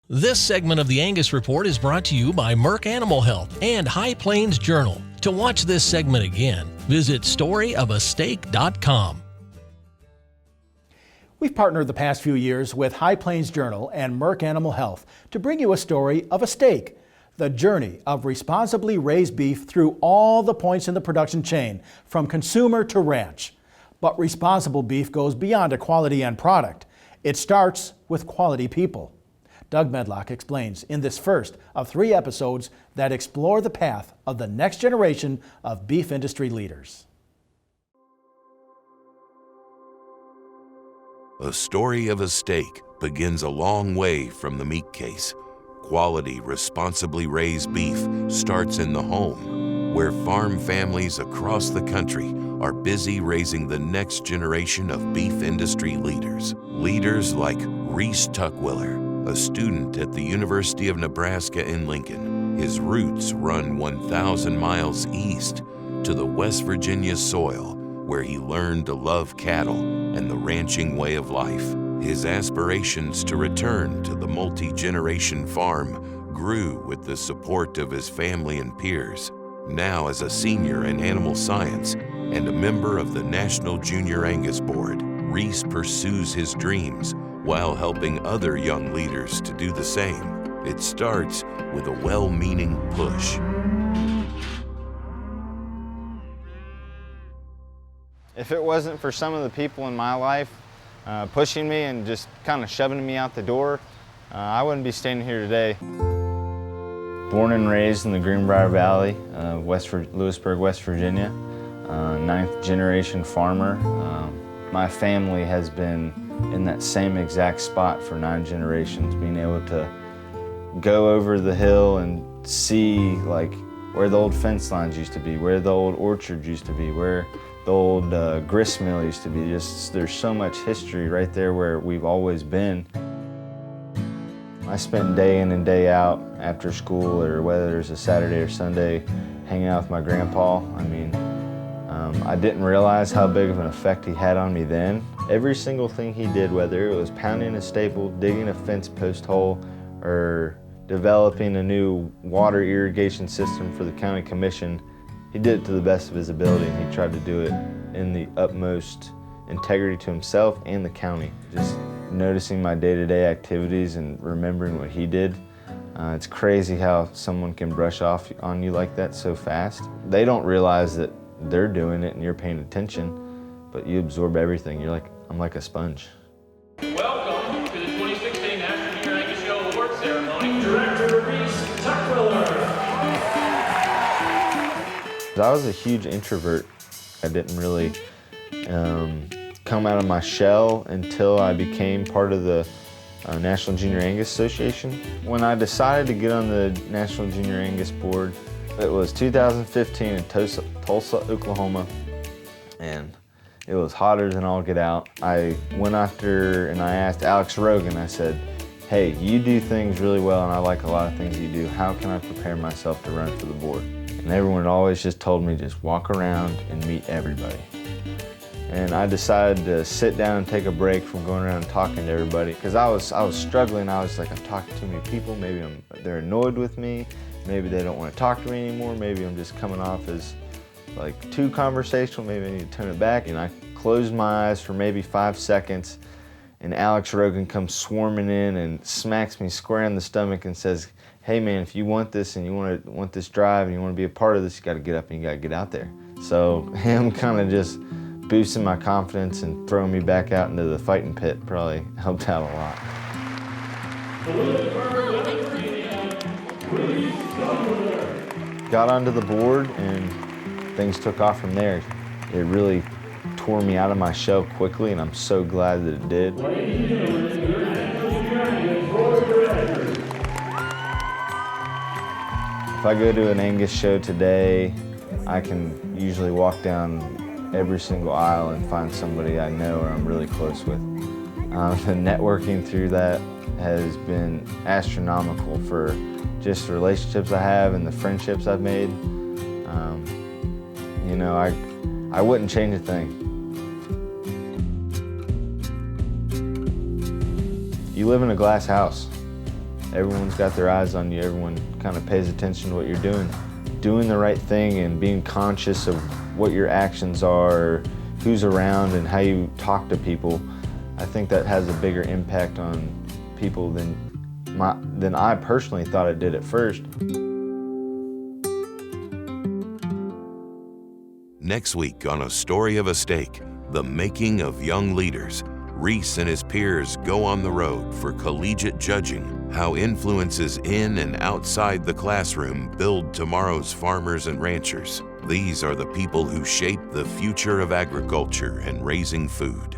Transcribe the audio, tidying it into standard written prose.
This segment of the Angus Report is brought to you by Merck Animal Health and High Plains Journal. To watch this segment again, visit storyofasteak.com. We've partnered the past few years with High Plains Journal and Merck Animal Health to bring you a story of a steak, the journey of responsibly raised beef through all the points in the production chain, from consumer to ranch. But responsible beef goes beyond a quality end product. It starts with quality people. Doug Medlock explains in this first of 3 episodes that explore the path of the next generation of beef industry leaders. A story of a steak begins a long way from the meat case. Quality, responsibly raised beef starts in the home, where farm families across the country are busy raising the next generation of beef industry leaders. Leaders like Reese Tuckwiller, a student at the University of Nebraska in Lincoln. His roots run 1,000 miles east to the West Virginia soil, where he learned to love cattle and the ranching way of life. His aspirations to return to the multi-generation farm grew with the support of his family and peers. Now, as a senior in animal science and a member of the National Junior Angus Board, Reese pursues his dreams while helping other young leaders to do the same. It starts with a well-meaning push. If it wasn't for some of the people in my life pushing me and just kind of shoving me out the door, I wouldn't be standing here today. Born and raised in the Greenbrier Valley, Lewisburg, West Virginia, 9th generation farmer. My family has been in that same exact spot for 9 generations, being able to go over the hill and see like where the old fence lines used to be, where the old orchard used to be, where the old grist mill used to be. Just there's so much history right there where we've always been. I spent day in and day out after school, or whether it's a Saturday or Sunday, hanging out with my grandpa. I mean, I didn't realize how big of an effect he had on me then. Every single thing he did, whether it was pounding a staple, digging a fence post hole, or developing a new water irrigation system for the county commission, he did it to the best of his ability, and he tried to do it in the utmost integrity to himself and the county. Just noticing my day-to-day activities and remembering what he did. It's crazy how someone can brush off on you like that so fast. They don't realize that they're doing it and you're paying attention, but you absorb everything. You're like, I'm like a sponge. Welcome to the 2016 National Junior Angus Show Award Ceremony. Director Reese Tuckwiller. I was a huge introvert. I didn't really come out of my shell until I became part of the National Junior Angus Association. When I decided to get on the National Junior Angus Board, it was 2015 in Tulsa, Oklahoma, and it was hotter than all get out. I went after and I asked Alex Rogan, I said, hey, you do things really well and I like a lot of things you do. How can I prepare myself to run for the board? And everyone always just told me, just walk around and meet everybody. And I decided to sit down and take a break from going around and talking to everybody, because I was struggling. I was like, I'm talking to too many people. Maybe they're annoyed with me. Maybe they don't want to talk to me anymore. Maybe I'm just coming off as like too conversational. Maybe I need to turn it back. And I closed my eyes for maybe 5 seconds, and Alex Rogan comes swarming in and smacks me square in the stomach and says, hey man, if you want this and you want this drive and you want to be a part of this, you got to get up and you got to get out there. So him kind of just boosting my confidence and throwing me back out into the fighting pit probably helped out a lot. Got onto the board and things took off from there. It really tore me out of my shell quickly, and I'm so glad that it did. If I go to an Angus show today, I can usually walk down every single aisle and find somebody I know or I'm really close with. The networking through that has been astronomical for just the relationships I have and the friendships I've made. You know, I wouldn't change a thing. You live in a glass house. everyone's got their eyes on you. Everyone kind of pays attention to what you're doing. Doing the right thing and being conscious of what your actions are, who's around, and how you talk to people, I think that has a bigger impact on people than I personally thought it did at first. Next week on A Story of a Stake, the making of young leaders, Reese and his peers go on the road for collegiate judging, how influences in and outside the classroom build tomorrow's farmers and ranchers. These are the people who shape the future of agriculture and raising food.